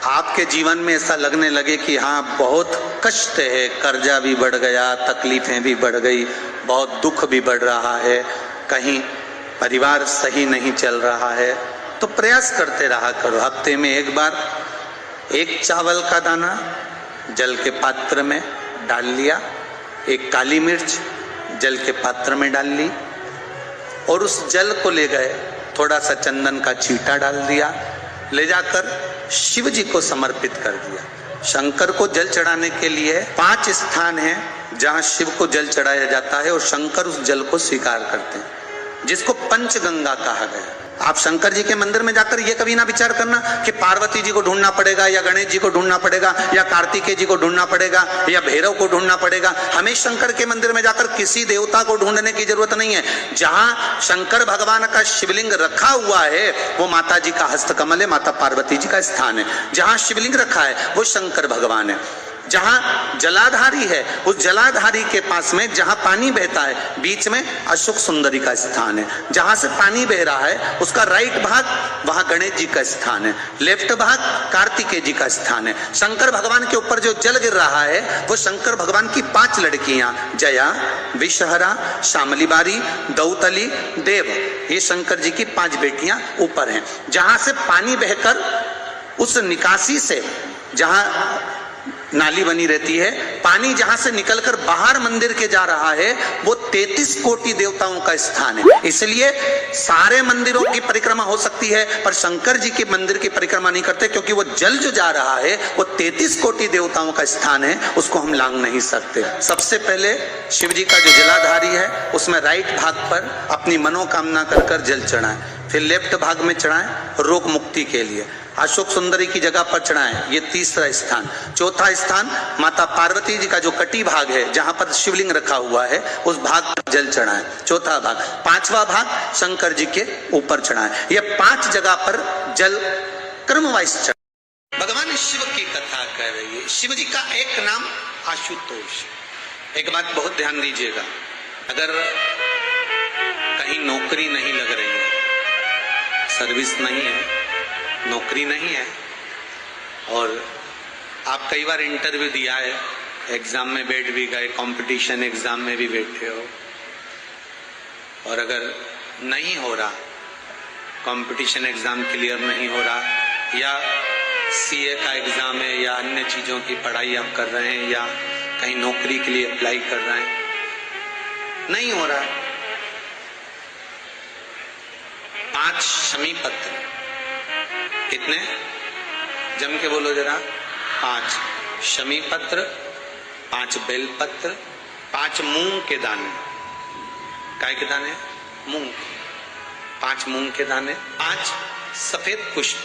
आपके जीवन में ऐसा लगने लगे कि हाँ बहुत कष्ट है, कर्जा भी बढ़ गया, तकलीफें भी बढ़ गई, बहुत दुख भी बढ़ रहा है, कहीं परिवार सही नहीं चल रहा है, तो प्रयास करते रहा करो। हफ्ते में एक बार एक चावल का दाना जल के पात्र में डाल लिया, एक काली मिर्च जल के पात्र में डाल ली और उस जल को ले गए, थोड़ा सा चंदन का छींटा डाल दिया, ले जाकर शिव जी को समर्पित कर दिया। शंकर को जल चढ़ाने के लिए 5 स्थान हैं जहां शिव को जल चढ़ाया जाता है और शंकर उस जल को स्वीकार करते हैं, जिसको पंचगंगा कहा गया। आप शंकर जी के मंदिर में जाकर ये कभी ना विचार करना कि पार्वती जी को ढूंढना पड़ेगा या गणेश जी को ढूंढना पड़ेगा या कार्तिकेय जी को ढूंढना पड़ेगा या भैरव को ढूंढना पड़ेगा। हमें शंकर के मंदिर में जाकर किसी देवता को ढूंढने की जरूरत नहीं है। जहां शंकर भगवान का शिवलिंग रखा हुआ है वो माता जी का हस्तकमल है, माता पार्वती जी का स्थान है। जहां शिवलिंग रखा है वो शंकर भगवान है। जहां जलाधारी है उस जलाधारी के पास में जहां पानी बहता है बीच में अशोक सुंदरी का स्थान है। जहां से पानी बह रहा है उसका राइट भाग वहां गणेश जी का स्थान है, लेफ्ट भाग कार्तिकेय जी का स्थान है। शंकर भगवान के ऊपर जो जल गिर रहा है वो शंकर भगवान की 5 लड़कियां जया, विषहरा, शामलीबारी, दौतली, देव, ये शंकर जी की 5 बेटियां ऊपर हैं। जहां से पानी बहकर उस निकासी से जहां नाली बनी रहती है, पानी जहां से निकलकर बाहर मंदिर के जा रहा है वो 33 कोटि देवताओं का स्थान है। इसलिए सारे मंदिरों की परिक्रमा हो सकती है पर शंकर जी के मंदिर की परिक्रमा नहीं करते, क्योंकि वो जल जो जा रहा है वो 33 कोटि देवताओं का स्थान है, उसको हम लांग नहीं सकते। सबसे पहले शिव जी का जो जलाधारी है उसमें राइट भाग पर अपनी मनोकामना कर कर जल चढ़ाएं, फिर लेफ्ट भाग में चढ़ाएं रोग मुक्ति के लिए, अशोक सुंदरी की जगह पर चढ़ाएं, ये तीसरा स्थान। चौथा स्थान माता पार्वती जी का जो कटी भाग है जहां पर शिवलिंग रखा हुआ है उस भाग पर जल चढ़ाएं, चौथा भाग। 5वां भाग शंकर जी के ऊपर चढ़ाएं। ये 5 जगह पर जल क्रमवाइज चढ़ाएं। भगवान शिव की कथा कह रही है। शिव जी का एक नाम आशुतोष। एक बात बहुत ध्यान दीजिएगा, अगर कहीं नौकरी नहीं लग रही है, सर्विस नहीं है, नौकरी नहीं है और आप कई बार इंटरव्यू दिया है, एग्जाम में बैठ भी गए, कंपटीशन एग्जाम में भी बैठे हो, और अगर नहीं हो रहा, कंपटीशन एग्जाम क्लियर नहीं हो रहा, या सीए का एग्जाम है या अन्य चीजों की पढ़ाई आप कर रहे हैं या कहीं नौकरी के लिए अप्लाई कर रहे हैं, नहीं हो रहा, 5 शमी पत्र, कितने जम के बोलो जरा, 5 शमी पत्र, 5 बेल पत्र, 5 मूंग के दाने, काय के दाने, मूंग, 5 मूंग के दाने, 5 सफेद पुष्प,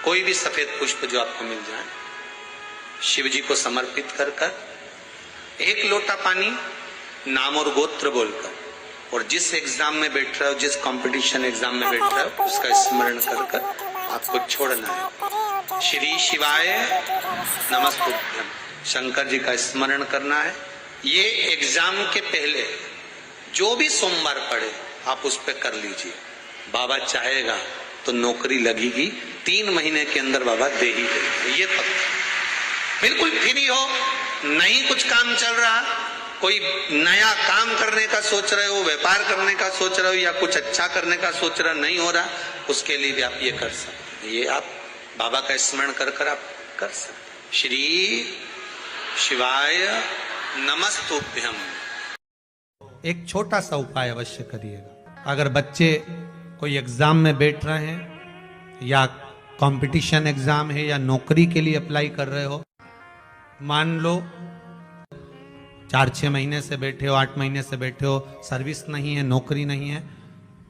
कोई भी सफेद पुष्प जो आपको मिल जाए, शिव जी को समर्पित कर कर 1 लोटा पानी नाम और गोत्र बोलकर, और जिस एग्जाम में बैठ रहे हो, जिस कंपटीशन एग्जाम में बैठ रहे हो उसका स्मरण कर कर आपको छोड़ना है। श्री शिवाय नमस्तुभ्यम, शंकर जी का स्मरण करना है। ये एग्जाम के पहले जो भी सोमवार पड़े आप उस पर कर लीजिए। बाबा चाहेगा तो नौकरी लगेगी, 3 महीने के अंदर बाबा दे ही देंगे, ये पक्का। बिल्कुल फ्री हो, नहीं कुछ काम चल रहा, कोई नया काम करने का सोच रहे हो, व्यापार करने का सोच रहे हो या कुछ अच्छा करने का सोच रहे हो, नहीं हो रहा, उसके लिए भी आप ये कर सकते, ये आप बाबा का स्मरण कर कर आप कर सकते। श्री शिवाय नमस्तुभ्यम। एक छोटा सा उपाय अवश्य करिएगा। अगर बच्चे कोई एग्जाम में बैठ रहे हैं या कंपटीशन एग्जाम है या नौकरी के लिए अप्लाई कर रहे हो, मान लो 4-6 महीने से बैठे हो, 8 महीने से बैठे हो, सर्विस नहीं है, नौकरी नहीं है,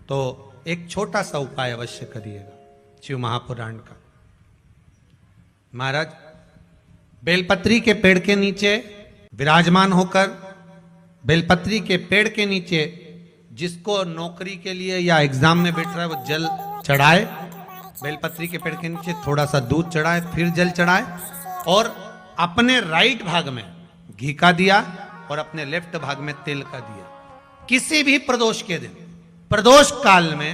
तो एक छोटा सा उपाय अवश्य करिएगा शिव महापुराण का। महाराज बेलपत्री के पेड़ के नीचे विराजमान होकर, बेलपत्री के पेड़ के नीचे जिसको नौकरी के लिए या एग्जाम में बैठ रहा है वो जल चढ़ाए, बेलपत्री के पेड़ के नीचे थोड़ा सा दूध चढ़ाए, फिर जल चढ़ाए, और अपने राइट भाग में घी का दिया और अपने लेफ्ट भाग में तेल का दिया। किसी भी प्रदोष के दिन, प्रदोष काल में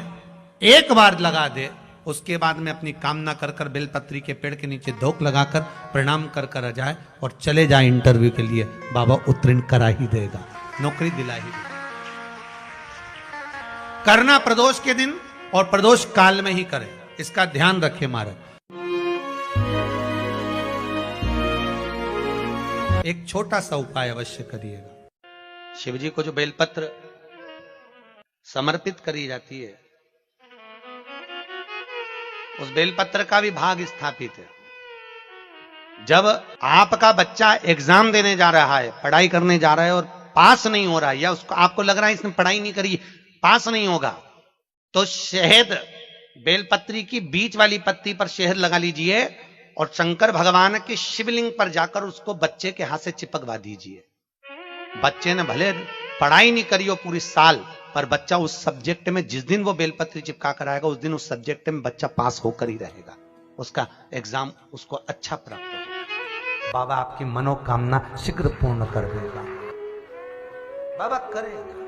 एक बार लगा दे उसके बाद में अपनी कामना कर कर बेलपत्री के पेड़ के नीचे धोख लगाकर प्रणाम कर कर आ जाए और चले जाए इंटरव्यू के लिए, बाबा उत्तीर्ण करा ही देगा, नौकरी दिला ही देगा। करना प्रदोष के दिन और प्रदोष काल में ही करें, इसका ध्यान रखें महाराज। एक छोटा सा उपाय अवश्य करिएगा। शिव जी को जो बेलपत्र समर्पित करी जाती है, उस बेलपत्र का भी भाग स्थापित है। जब आपका बच्चा एग्जाम देने जा रहा है, पढ़ाई करने जा रहा है और पास नहीं हो रहा है, या उसको आपको लग रहा है इसने पढ़ाई नहीं करी, पास नहीं होगा, तो शहद, बेलपत्री की बीच वाली पत्ती पर शहद लगा लीजिए और शंकर भगवान के शिवलिंग पर जाकर उसको बच्चे के हाथ से चिपकवा दीजिए। बच्चे ने भले पढ़ाई नहीं करी हो पूरी साल, पर बच्चा उस सब्जेक्ट में जिस दिन वो बेलपत्री चिपका कर आएगा, उस दिन उस सब्जेक्ट में बच्चा पास होकर ही रहेगा, उसका एग्जाम उसको अच्छा प्राप्त होगा। बाबा आपकी मनोकामना शीघ्र पूर्ण कर देगा, बाबा करेगा।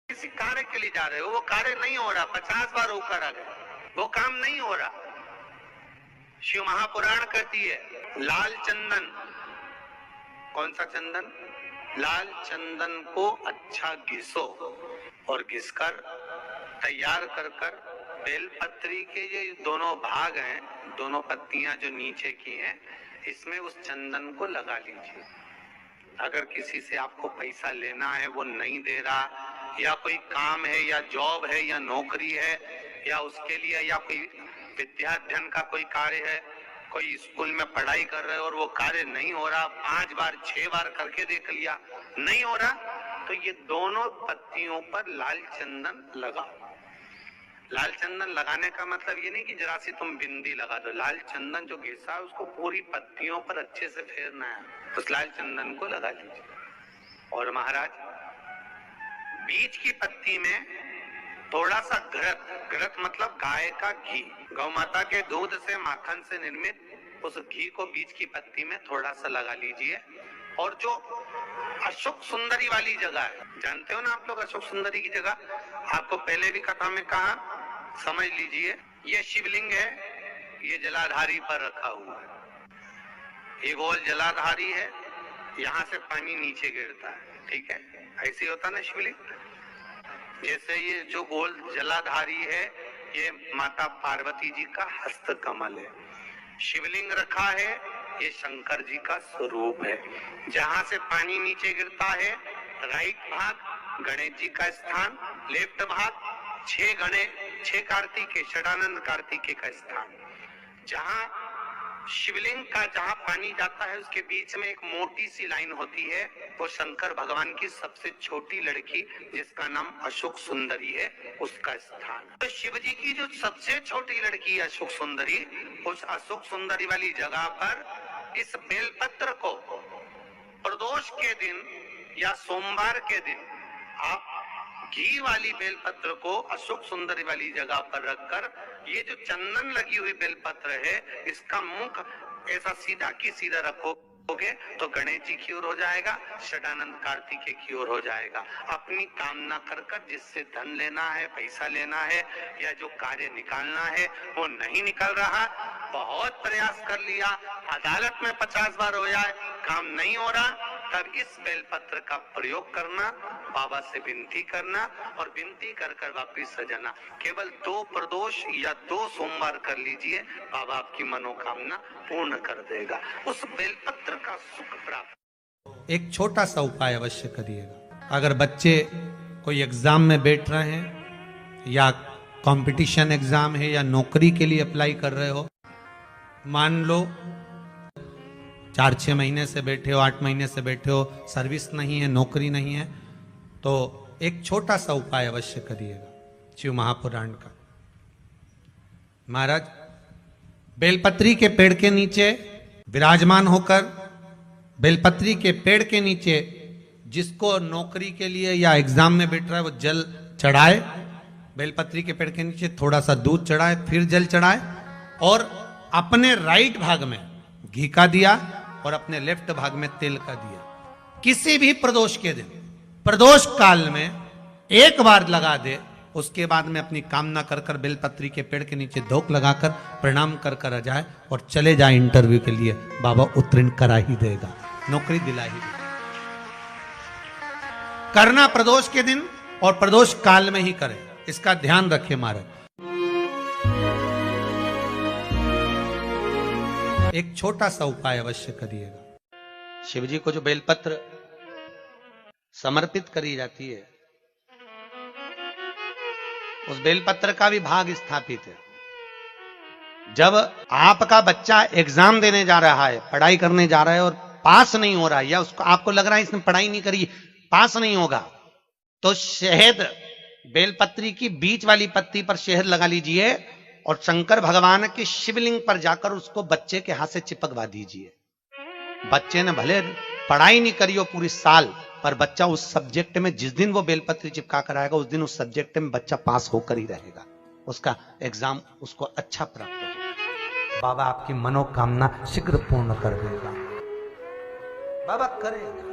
किसी कार्य के लिए जा रहे हो, वो कार्य नहीं हो रहा, 50 बार होकर आ गए, वो काम नहीं हो रहा। शिव महापुराण कहती है लाल चंदन, कौन सा चंदन? लाल चंदन को अच्छा घिसो और घिसकर तैयार कर कर बेलपत्री के ये दोनों भाग हैं, दोनों पत्तियां जो नीचे की हैं, इसमें उस चंदन को लगा लीजिए। अगर किसी से आपको पैसा लेना है, वो नहीं दे रहा, या कोई काम है या जॉब है या नौकरी है या उसके लिए, या कोई विद्याध्ययन का कोई कार्य है, कोई स्कूल में पढ़ाई कर रहे हो और वो कार्य नहीं हो रहा, 5 बार 6 बार करके देख लिया, नहीं हो रहा, तो ये दोनों पत्तियों पर लाल चंदन लगाओ। लाल चंदन लगाने का मतलब ये नहीं कि जरा सी तुम बिंदी लगा दो, लाल चंदन जो घिसा है उसको पूरी पत्तियों पर अच्छे से फेरना है, उस लाल चंदन को लगा लीजिए। और महाराज, बीच की पत्ती में थोड़ा सा घृत, घृत मतलब गाय का घी, गौ माता के दूध से, माखन से निर्मित उस घी को बीच की पत्ती में थोड़ा सा लगा लीजिए। और जो अशोक सुंदरी वाली जगह है, जानते हो ना आप लोग अशोक सुंदरी की जगह, आपको पहले भी कथा में कहा, समझ लीजिए ये शिवलिंग है, ये जलाधारी पर रखा हुआ है, ये गोल जलाधारी है, यहाँ से पानी नीचे गिरता है, ठीक है, ऐसे होता ना शिवलिंग। जैसे ये जो गोल जलाधारी है, ये माता पार्वती जी का हस्त कमल है। शिवलिंग रखा है, ये शंकर जी का स्वरूप है। जहां से पानी नीचे गिरता है, राइट भाग गणेश जी का स्थान, लेफ्ट भाग 6 कार्तिकेय, षडानंद कार्तिकेय का स्थान। जहां शिवलिंग का जहां पानी जाता है, उसके बीच में एक मोटी सी लाइन होती है, वो शंकर भगवान की सबसे छोटी लड़की, जिसका नाम अशोक सुंदरी है, उसका स्थान। तो शिव जी की जो सबसे छोटी लड़की है अशोक सुंदरी, उस अशोक सुंदरी वाली जगह पर इस बेलपत्र को प्रदोष के दिन या सोमवार के दिन आप घी वाली बेलपत्र को अशोक सुंदरी वाली जगह पर रखकर, ये जो चंदन लगी हुई बेलपत्र है, इसका मुख ऐसा सीधा की सीधा रखोगे तो गणेश जी की ओर हो जाएगा, षडानंद कार्तिकेय की ओर हो जाएगा। अपनी कामना कर कर जिससे धन लेना है, पैसा लेना है, या जो कार्य निकालना है वो नहीं निकल रहा, बहुत प्रयास कर लिया, अदालत में 50 बार हो जाए, काम नहीं हो रहा, तब इस बेलपत्र का प्रयोग करना, बाबा से विनती करना और विनती कर कर वापिस सजाना। केवल 2 प्रदोष या 2 सोमवार कर लीजिए, बाबा आपकी मनोकामना पूर्ण कर देगा, उस बेलपत्र का सुख प्राप्त। एक छोटा सा उपाय अवश्य करिएगा। अगर बच्चे कोई एग्जाम में बैठ रहे हैं, या कंपटीशन एग्जाम है, या नौकरी के लिए अप्लाई कर रहे हो, मान लो 4-6 महीने से बैठे हो, 8 महीने से बैठे हो, सर्विस नहीं है, नौकरी नहीं है, तो एक छोटा सा उपाय अवश्य करिएगा शिव महापुराण का। महाराज, बेलपत्री के पेड़ के नीचे विराजमान होकर, बेलपत्री के पेड़ के नीचे जिसको नौकरी के लिए या एग्जाम में बैठ रहा है, वो जल चढ़ाए, बेलपत्री के पेड़ के नीचे थोड़ा सा दूध चढ़ाए, फिर जल चढ़ाए, और अपने राइट भाग में घी का दिया और अपने लेफ्ट भाग में तेल का दिया। किसी भी प्रदोष के दिन, प्रदोष काल में एक बार लगा दे, उसके बाद में अपनी कामना कर कर बेलपत्री के पेड़ के नीचे धोख लगाकर प्रणाम कर कर आ जाए और चले जाए इंटरव्यू के लिए, बाबा उत्तीर्ण करा ही देगा, नौकरी दिला ही देगा। करना प्रदोष के दिन और प्रदोष काल में ही करें, इसका ध्यान रखें महाराज। एक छोटा सा उपाय अवश्य करिएगा। शिव जी को जो बेलपत्र समर्पित करी जाती है, उस बेलपत्र का भी भाग स्थापित है। जब आपका बच्चा एग्जाम देने जा रहा है, पढ़ाई करने जा रहा है और पास नहीं हो रहा है, या उसको आपको लग रहा है इसने पढ़ाई नहीं करी, पास नहीं होगा, तो शहद, बेलपत्री की बीच वाली पत्ती पर शहद लगा लीजिए और शंकर भगवान के शिवलिंग पर जाकर उसको बच्चे के हाथ से चिपकवा दीजिए। बच्चे ने भले पढ़ाई नहीं करी हो पूरी साल, पर बच्चा उस सब्जेक्ट में जिस दिन वो बेलपत्री चिपका कर आएगा, उस दिन उस सब्जेक्ट में बच्चा पास होकर ही रहेगा, उसका एग्जाम उसको अच्छा प्राप्त होगा। बाबा आपकी मनोकामना शीघ्र पूर्ण कर देगा, बाबा करेगा।